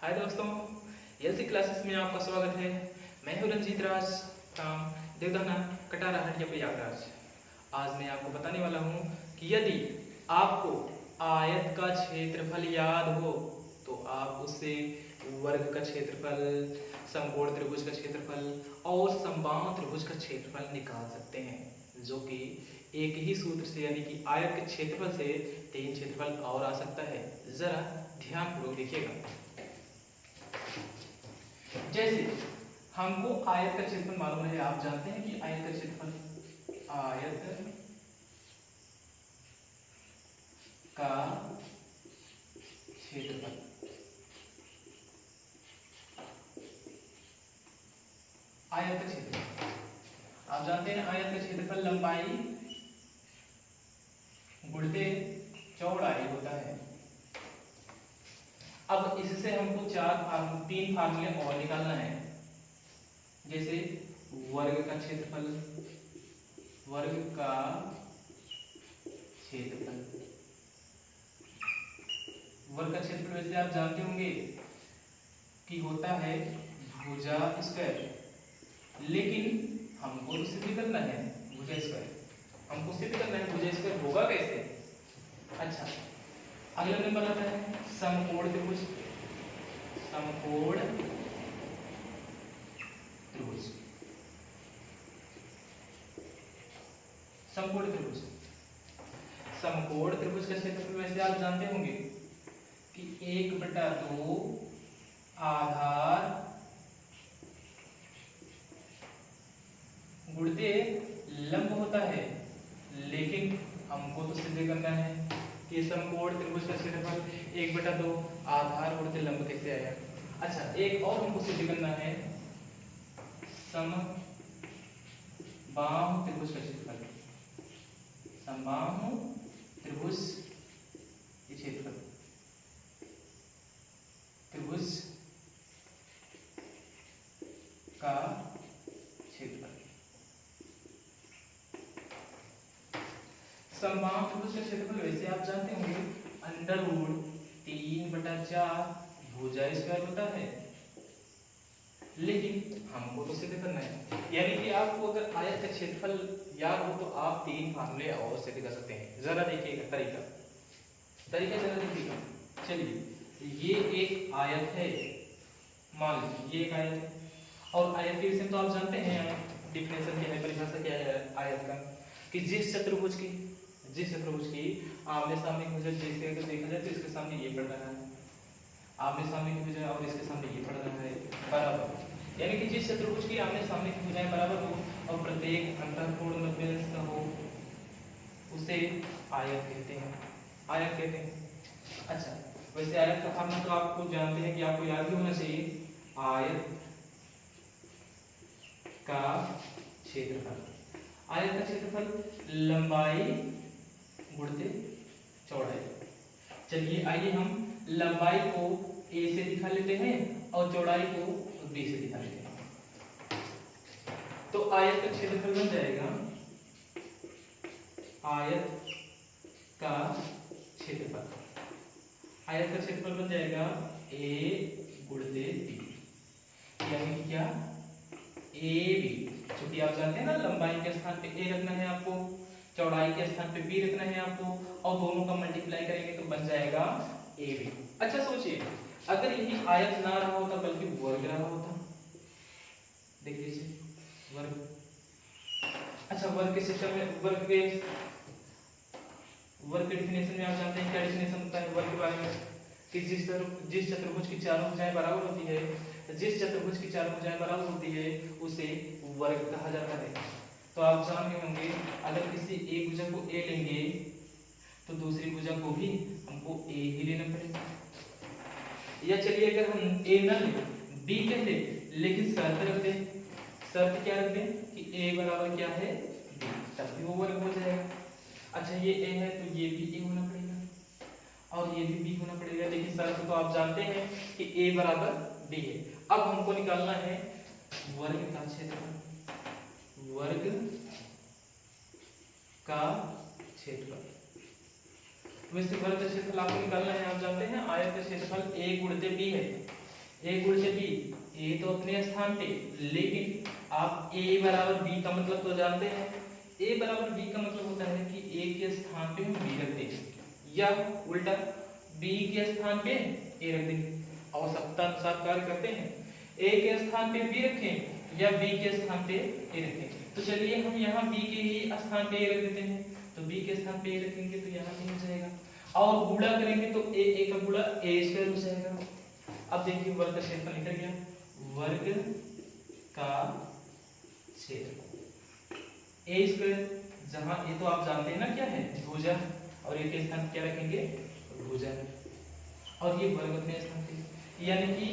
हाय दोस्तों, LC classes में आपका स्वागत है। मैं हूं रंजीत राज फ्रॉम देवदाना कटारा हटिया प्रयागराज। आज मैं आपको बताने वाला हूं कि यदि आपको आयत का क्षेत्रफल याद हो तो आप उससे वर्ग का क्षेत्रफल, समकोण त्रिभुज का क्षेत्रफल और समबाहु त्रिभुज का क्षेत्रफल निकाल सकते हैं, जो कि एक ही सूत्र से यानी कि आयत के क्षेत्रफल से 3 क्षेत्रफल और आ सकता है। जरा ध्यानपूर्वक देखिएगा। जैसे हमको आयत का क्षेत्रफल मालूम है, आप जानते हैं कि आयत का क्षेत्रफल आयत का क्षेत्रफल आयत का क्षेत्रफल आप जानते हैं आयत का क्षेत्रफल लंबाई गुणित चौड़ाई होता है। अब इससे हमको 3 फार्मूले और निकालना है। जैसे वर्ग का क्षेत्रफल वर्ग का क्षेत्रफल वैसे आप जानते होंगे कि होता है भुजा स्क्वायर, लेकिन हमको तो सिद्ध करना है भुजा स्क्वायर। हमको सिद्ध करना है भुजा स्क्वायर होगा कैसे। अच्छा, अगला नंबर आता है समकोण त्रिभुज। समकोण त्रिभुज समकोण त्रिभुज समकोण त्रिभुज का क्षेत्रफल वैसे आप जानते होंगे कि 1/2 आधार गुणित लंब होता है, लेकिन हमको तो सिद्ध करना है कि समकोण त्रिभुज का क्षेत्रफल 1/2 आधार गुणित लंब कैसे आया। अच्छा, एक और हमको सिद्ध करना है समबाहु त्रिभुज का क्षेत्रफल। समबाहु त्रिभुज क्षेत्रफल त्रिभुज का क्षेत्रफल समबाहु त्रिभुज का क्षेत्रफल वैसे आप जानते होंगे √3/4 भुजा स्क्वायर होता है, लेकिन हमको तो सिद्ध करना है। यानी कि आपको अगर आयत का क्षेत्रफल याद हो तो आप 3 फार्मूले और सिद्ध कर सकते हैं। जरा देखिएगा तरीका जरा देखिएगा। चलिए, ये एक आयत है, मान लीजिए ये एक आयत है, और आयत के विषय में तो आप जानते हैं डिफिनेशन क्या है, परिभाषा क्या है आयत का, कि जिस चतुर्भुज की आमने सामने की भुजा जैसे अगर देखा जाए तो इसके सामने ये पड़ रहा है, आमने सामने की भुजा और इसके सामने ये पड़ रहा है बराबर। यानी कि जिस चतुर्भुज की आमने सामने की भुजाएं बराबर हो और प्रत्येक अंतःकोण 90 अंश का हो उसे आयत कहते हैं। अच्छा, वैसे आयत का फॉर्मूला तो आपको जानते हैं कि आपको याद ही होना चाहिए, आयत का क्षेत्रफल लंबाई गुणित चौड़ाई। चलिए, आइए हम लंबाई को a से दिखा लेते हैं और चौड़ाई को b से दिखा लेते हैं। तो आयत का क्षेत्रफल बन जाएगा आयत का क्षेत्रफल बन जाएगा a गुणित b, यानी कि क्या ab। क्योंकि आप जानते हैं ना, लंबाई के स्थान पे a रखना है आपको, चौड़ाई के स्थान पे b रखना है आपको, और दोनों का मल्टीप्लाई करेंगे तो बन जाएगा ab। अच्छा सोचिए, अगर यही आयत ना रहा होता बल्कि वर्ग रहा होता, देख लीजिए वर्ग। अच्छा, वर्ग के सिस्टम में वर्ग के डिफिनेशन में आप जानते हैं क्या डिफिनेशन होता है वर्ग के बारे में, कि जिस चतुर्भुज की चारों भुजाएं बराबर होती है उसे वर्ग कहा जाता है। तो आप जान गए होंगे, अगर किसी एक भुजा को a लेंगे तो दूसरी भुजा को भी हमको a ही लेना पड़ेगा। या चलिए, अगर हम a न लें b कहते, लेकिन शर्त क्या रख दें कि a बराबर क्या है b, तब भी वो वर्ग हो जाएगा। अच्छा, ये a है तो ये भी a होना पड़ेगा और ये भी b होना पड़ेगा, लेकिन शर्त तो आप जानते हैं कि a बराबर b है। अब हमको निकालना है वर्ग का क्षेत्रफल। वैसे वर्ग का क्षेत्रफल आपको निकालना है, आप जानते हैं आयत का क्षेत्रफल a गुणित b है, ए गुणित बी, ए तो अपने स्थान पे, लेकिन आप ए बराबर बी का मतलब तो जानते हैं। ए बराबर बी का मतलब होता है कि ए के स्थान पे हम बी रख देंगे या उल्टा बी के स्थान पे ए रख देंगे। आवश्यकता अनुसार कार्य करते हैं, ए के स्थान पे बी रखें या बी के स्थान पे ए रखें। तो चलिए हम यहाँ बी के ही स्थान पे ए रख देते हैं, तो बी के स्थान पे ए रखेंगे तो यहाँ पे हो जाएगा, और गुणा करेंगे तो ए का गुणा ए स्क्वायर हो जाएगा। अब देखिए वर्ग का क्षेत्रफल निकल गया, वर्ग का क्षेत्रफल ए स्क्वायर, जहां ये तो आप जानते हैं ना क्या है, भुजा, और ए के स्थान क्या रखेंगे, भुजा, और ये वर्ग अपने स्थान पे, यानी कि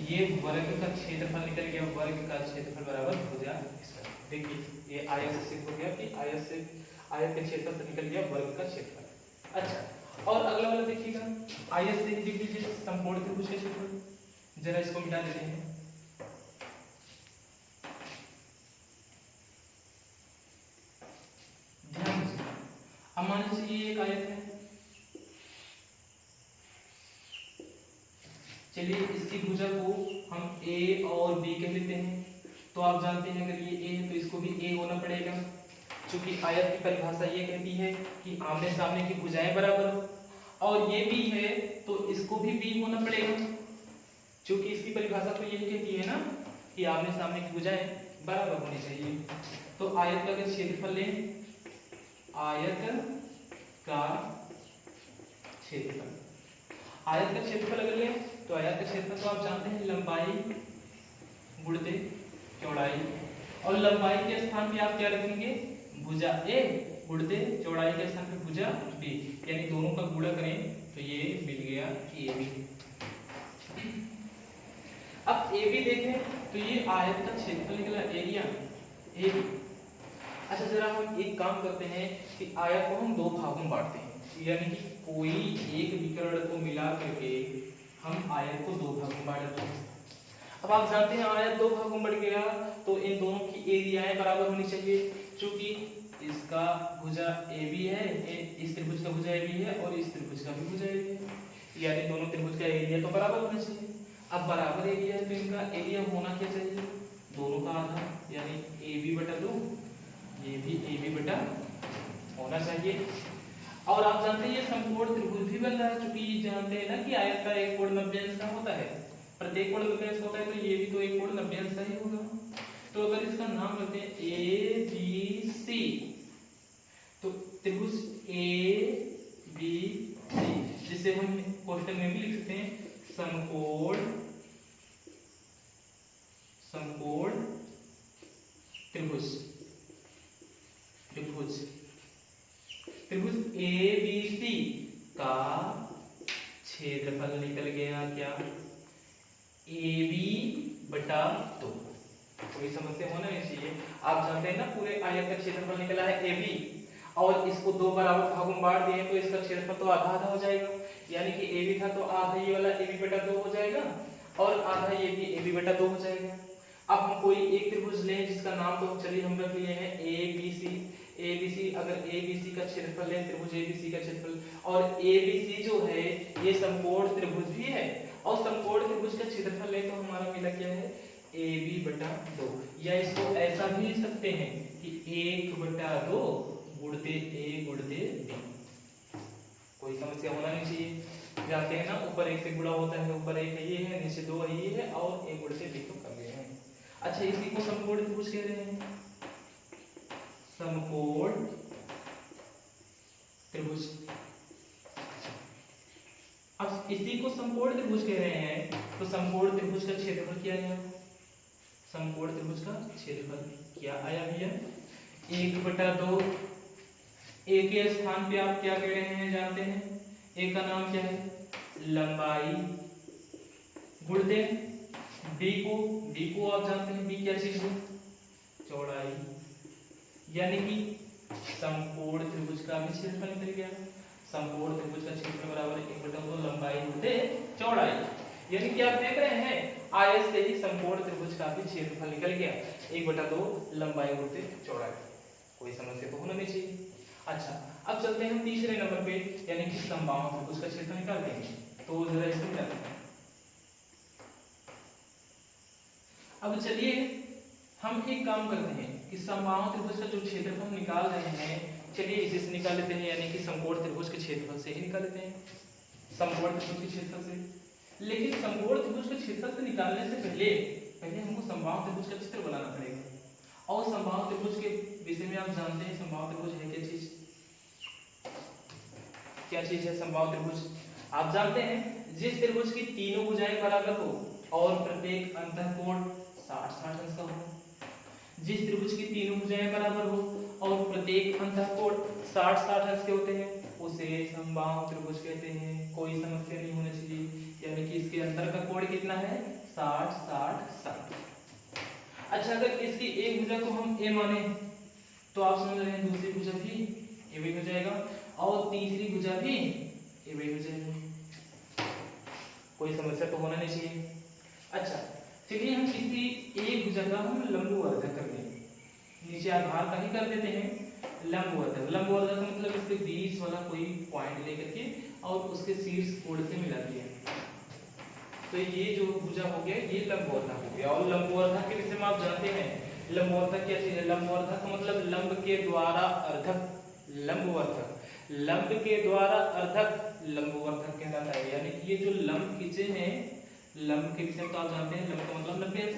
ये वर्ग का क्षेत्रफल निकल गया, वर्ग का क्षेत्रफल बराबर भुजा स्क्वायर। देखिए ये आयत से सिद्ध हो गया कि आयत के क्षेत्रफल से निकल गया वर्ग का क्षेत्रफल। अच्छा, और अगला वाला देखिएगा, आयत से ही लिख लीजिए समकोण त्रिभुज का क्षेत्रफल। जरा इसको मिटा देते हैं, ध्यान दीजिए। अब मान लीजिए ये एक आयत है, चलिए इसकी भुजा को हम ए और बी कह लेते हैं। तो आप जानते हैं अगर ये ए है तो इसको भी ए होना पड़ेगा, क्योंकि आयत की परिभाषा ये कहती है कि आमने सामने की भुजाएं बराबर हो, और ये बी है तो इसको भी बी होना पड़ेगा, क्योंकि इसकी परिभाषा तो यही कहती है ना कि आमने सामने की भुजाएं बराबर होनी चाहिए। तो आयत का अगर क्षेत्रफल लें, आयत का क्षेत्रफल, आयत का क्षेत्रफल अगर लें तो आयत का क्षेत्रफल तो आप जानते हैं लंबाई गुणित चौड़ाई, और लंबाई के स्थान पे आप क्या रखेंगे, भुजा ए गुणित चौड़ाई के स्थान पे भुजा बी, यानी दोनों का गुणा करें तो ये मिल गया ए बी। अब ए बी देखें तो ये आयत का क्षेत्रफल निकला, एरिया ए बी। अच्छा जरा हम एक काम करते हैं कि आयत को हम दो भागों में बांटते हैं, यानी कि कोई एक विकर्ण को मिला करके हम आयत को दो भागों में बांटते हैं। अब आप जानते हैं आयत दो भागों में बढ़ गया तो इन दोनों की एरियाएं बराबर होनी चाहिए, क्योंकि इसका भुजा ए बी है, इस त्रिभुज का भुजा ए बी है और इस त्रिभुज का भी भुजा ए बी है, यानी दोनों त्रिभुज का एरिया तो बराबर होना चाहिए। अब बराबर एरिया है तो इनका एरिया होना क्या चाहिए, दोनों का आधा, यानी ए बी बटा दो, ये भी ए बी बटा होना चाहिए। और आप जानते हैं ये समकोण त्रिभुज भी बन रहा है, क्योंकि जानते हैं ना कि आयत का एक कोण 90 अंश का होता है, प्रत्येक कोण 90 अंश होता है, तो ये भी तो एक कोण 90 अंश का ही होगा। तो अगर इसका नाम रखते हैं ए बी सी, तो त्रिभुज ए बी सी, जिसे हम क्वेश्चन में भी लिख सकते हैं समकोण त्रिभुज, त्रिभुज ए बी सी का क्षेत्रफल निकल गया क्या, ए बी बटा 2। कोई समस्या होना नहीं चाहिए। आप जानते हैं ना पूरे आयत का क्षेत्रफल निकला है ए बी, और इसको दो बराबर भागों में बांट दिए तो इसका क्षेत्रफल तो आधा आधा हो जाएगा, यानी कि ए बी था तो आधा ये वाला ए बी बटा 2 हो जाएगा और आधा ये भी ए बी बटा 2 हो जाएगा। अब हम कोई एक त्रिभुज लें जिसका नाम तो चलिए हम रख लिए हैं ए बी सी। अगर ए बी सी का क्षेत्रफल लें, त्रिभुज ए बी सी का क्षेत्रफल, और ए बी सी जो है ये समकोण त्रिभुज भी है, और समकोण त्रिभुज का क्षेत्रफल लें तो हमारा मिला क्या है ए बी बटा 2, या इसको ऐसा भी लिख सकते हैं कि 1 बटा 2 गुणित ए गुणित बी। कोई समस्या होना नहीं चाहिए। जानते हैं ना ऊपर 1 से गुणा होता है, ऊपर 1 है ये है, नीचे 2 है ये है, और ए गुणित बी तो कर गए हैं। अच्छा इसी को समकोण त्रिभुज कह रहे हैं, समकोण त्रिभुज। अब इसी को समकोण त्रिभुज कह रहे हैं तो समकोण त्रिभुज का क्षेत्रफल क्या आया, समकोण त्रिभुज का क्षेत्रफल क्या आया भैया 1 बटा 2। ए के स्थान पे आप क्या कह रहे हैं जानते हैं, ए का नाम क्या है लंबाई, गुणित डी को आप जानते हैं डी क्या चीज है चौड़ाई, यानी कि समकोण त्रिभुज का भी क्षेत्रफल निकल गया। समकोण त्रिभुज का क्षेत्रफल बराबर 1 बटा 2 लंबाई गुणित चौड़ाई, यानी कि आप देख रहे हैं आयत से ही समकोण त्रिभुज का भी क्षेत्रफल निकल गया 1 बटा 2 लंबाई गुणित चौड़ाई। कोई समस्या तो होना नहीं चाहिए। अच्छा अब चलते हैं हम तीसरे नंबर पे, यानी कि समबाहु त्रिभुज का क्षेत्रफल निकाल देंगे। तो जरा इसको निकालते हैं। अब चलिए हम एक काम करते हैं कि समबाहु त्रिभुज का जो क्षेत्रफल निकाल रहे हैं, चलिए इसी से निकाल लेते हैं, यानी कि समकोण त्रिभुज के क्षेत्रफल से ही निकाल लेते हैं, समकोण त्रिभुज के क्षेत्रफल से। लेकिन समकोण त्रिभुज के क्षेत्रफल से निकालने से पहले हमको समबाहु त्रिभुज का चित्र बनाना पड़ेगा। और समबाहु त्रिभुज के विषय में आप जानते हैं समबाहु त्रिभुज है क्या चीज? क्या चीज है समबाहु त्रिभुज? आप जानते हैं जिस त्रिभुज की तीनों भुजाएं बराबर हो और प्रत्येक अंतःकोण 60-60 अंश का हो, जिस त्रिभुज की तीनों भुजाएं बराबर हो और प्रत्येक अंतःकोण 60-60 अंश के होते हैं उसे समबाहु त्रिभुज कहते हैं। कोई समस्या नहीं होनी चाहिए, यानी कि इसके अंतर का कोण कितना है? 60-60-60। अच्छा, अगर इसकी एक भुजा को हम ए माने तो आप समझ रहे हैं दूसरी भुजा भी ए भी हो जाएगा और तीसरी भुजा भी ए भी हो जाएगा। कोई समस्या तो होना नहीं चाहिए। अच्छा, चलिए हम किसी एक भुजा का हम लंबवर्धक कर देंगे, नीचे आधार का ही कर देते हैं लंबवर्धक। लंबवर्धक का मतलब इसके बीच वाला कोई पॉइंट लेकर के और उसके शीर्ष कोण से मिला दिया, तो ये जो भुजा हो गया ये लंबवर्धक हो गया। और लंबवर्धक के विषय में आप जानते हैं लंबवर्धक क्या चीज है? लंबवर्धक का मतलब लंब के द्वारा अर्धक, लंबवर्धक लंब के द्वारा अर्धक लंबवर्धक कहलाता है। यानी कि ये जो लंब खींचे हैं, लंब के विषय में तो आप जानते हैं लंब का मतलब 90 अंश।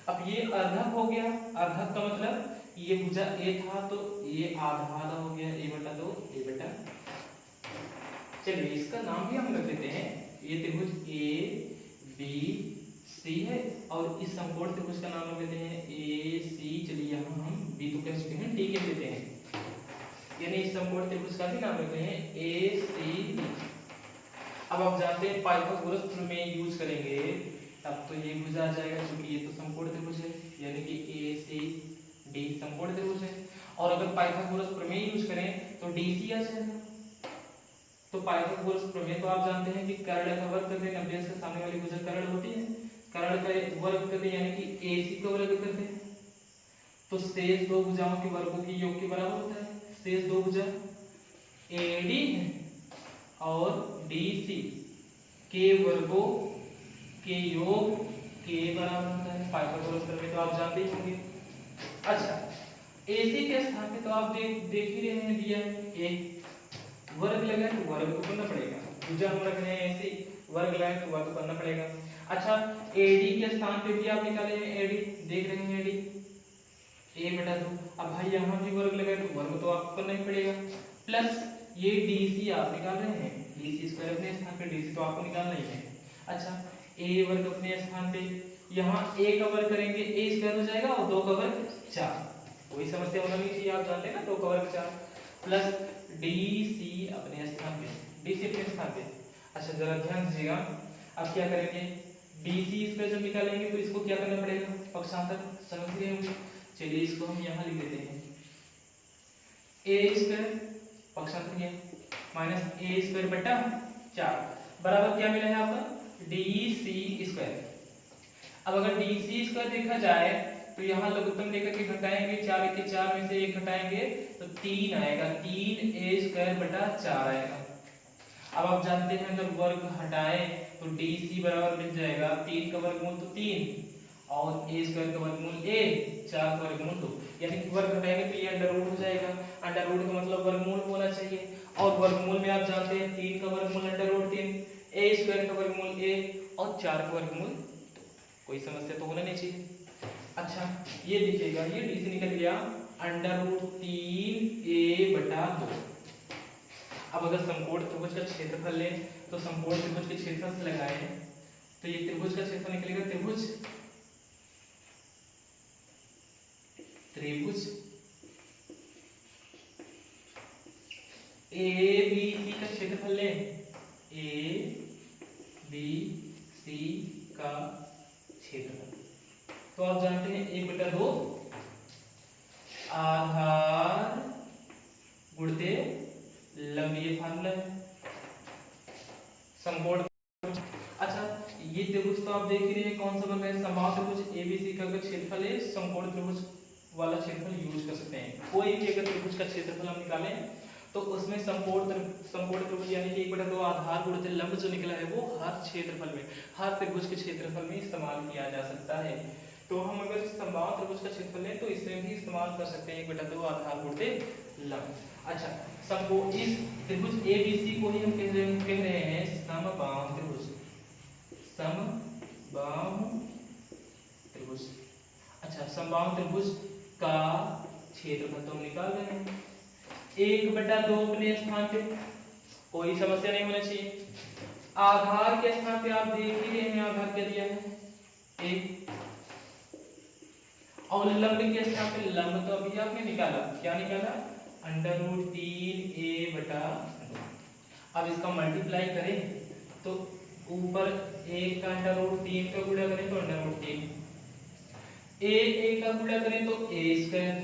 अब ये अर्धक हो गया, अर्धक का मतलब ये भुजा ए था तो ये आधा आधा हो गया, a/2 a/। चलिए इसका नाम भी हम रख देते हैं, ये त्रिभुज ए बी सी है और इस समकोण त्रिभुज का नाम रख देते हैं ए सी। चलिए यहाँ हम बी तो कह चुके हैं, डी कह देते हैं, यानी इस समकोण त्रिभुज का भी नाम रखते हैं ए सी बी। अब आप जानते हैं पाइथागोरस प्रमेय यूज करेंगे तब तो ये भुजा आ जाएगा, क्योंकि ये तो समकोण त्रिभुज है, यानी कि ए सी डी समकोण त्रिभुज है। और अगर पाइथागोरस प्रमेय यूज करें तो डी सी आ जाएगा। तो पाइथागोरस प्रमेय तो आप जानते हैं कि कर्ण का वर्ग कर दें, 90 अंश के सामने वाली भुजा कर्ण होती है, कर्ण का वर्ग कर दें यानी कि AC का वर्ग कर दें, तो शेष दो भुजाओं के वर्गों के योग के बराबर होता है। शेष दो भुजा AD और DC के वर्गों के योग के बराबर होता है। पाइथागोरस प्रमेय तो आप जानते ही होंगे। अच्छा, AC के स्थान पे तो आप देख ही रहे हैं दिया है a, वर्ग लगा तो वर्ग को करना पड़ेगा, भुजा हम रख रहे हैं ऐसे, वर्ग लगाए तो वर्ग करना पड़ेगा। अच्छा, AD के स्थान पे भी आप निकाले हैं AD, देख रहे हैं AD a/2। अब भाई यहाँ भी वर्ग लगाए तो वर्ग तो आपको करना ही पड़ेगा, प्लस ये DC आप निकाल रहे हैं, DC स्क्वायर अपने स्थान पे, DC तो आपको निकालना ही है। अच्छा, a वर्ग अपने स्थान पे, यहाँ a का वर्ग करेंगे a स्क्वायर हो जाएगा और 2 का वर्ग 4, कोई समस्या होना नहीं चाहिए, आप जानते हैं ना 2 का वर्ग 4, प्लस DC अपने स्थान पे, DC अपने स्थान पे। अच्छा जरा ध्यान दीजिएगा, अब क्या करेंगे DC स्क्वायर जब निकालेंगे तो इसको क्या करना पड़ेगा? पक्षांतर, समझ गए होंगे। चलिए इसको हम यहाँ लिख देते हैं a स्क्वायर पक्षांतर किया माइनस a स्क्वायर बटा 4 बराबर क्या मिला है आपका? DC square. अब अगर DC स्क्वायर देखा जाए तो यहाँ लघुत्तम लेकर के घटाएंगे, 4 के 4 में से 1 घटाएंगे तो 3 आएगा, 3a स्क्वायर बटा 4 आएगा। अब आप जानते हैं अगर वर्ग हटाएं तो DC बराबर मिल जाएगा 3 का वर्गमूल तो 3 और a स्क्वायर का वर्गमूल a, 4 का वर्गमूल 2, यानी कि वर्ग हटाएंगे तो ये अंडर रूट हो जाएगा। अंडर रूट का मतलब वर्गमूल होना चाहिए और वर्गमूल में आप जानते हैं 3 का वर्गमूल अंडर रूट 3, a स्क्वायर का वर्गमूल a और 4 का वर्गमूल 2, कोई समस्या तो होना नहीं चाहिए। अच्छा ये लिखिएगा, ये डी से निकल गया अंडर रूट 3a/2। अब अगर समकोण त्रिभुज का क्षेत्रफल लें तो समकोण त्रिभुज के क्षेत्रफल से लगाएं तो ये त्रिभुज का क्षेत्रफल निकलेगा, त्रिभुज ABC का क्षेत्रफल लें, ABC का क्षेत्रफल तो आप जानते हैं 1/2 आधार गुणित लंब, ये फार्मूला है समकोण। अच्छा ये त्रिभुज तो आप देख ही रहे हैं कौन सा बन रहा है, समबाहु त्रिभुज ABC का अगर क्षेत्रफल है समकोण त्रिभुज वाला क्षेत्रफल यूज कर सकते हैं। कोई भी अगर त्रिभुज का क्षेत्रफल हम निकालें तो उसमें समकोण त्रिभुज यानी कि 1/2 आधार गुणित लंब जो निकला है वो हर क्षेत्रफल में, हर त्रिभुज के क्षेत्रफल में इस्तेमाल किया जा सकता है। तो हम अगर इस समबाहु त्रिभुज का क्षेत्रफल लें तो इसमें भी इस्तेमाल कर सकते हैं 1/2 आधार गुणित लंब। अच्छा, सबको इस त्रिभुज ABC को ही हम कह रहे हैं समबाहु त्रिभुज, समबाहु त्रिभुज। अच्छा, समबाहु त्रिभुज का क्षेत्रफल तो हम निकाल रहे हैं 1/2 अपने स्थान पे, कोई समस्या नहीं होनी चाहिए। आधार के स्थान पे आप देख ही रहे हैं, आधार क्या दिया है 1, और लंब के स्थान पे लंब तो अभी आपने निकाला, क्या निकाला √3a/2। अब इसका मल्टीप्लाई करें तो ऊपर 1 का √3 का गुणा करें तो √3, a का गुणा करें तो a²।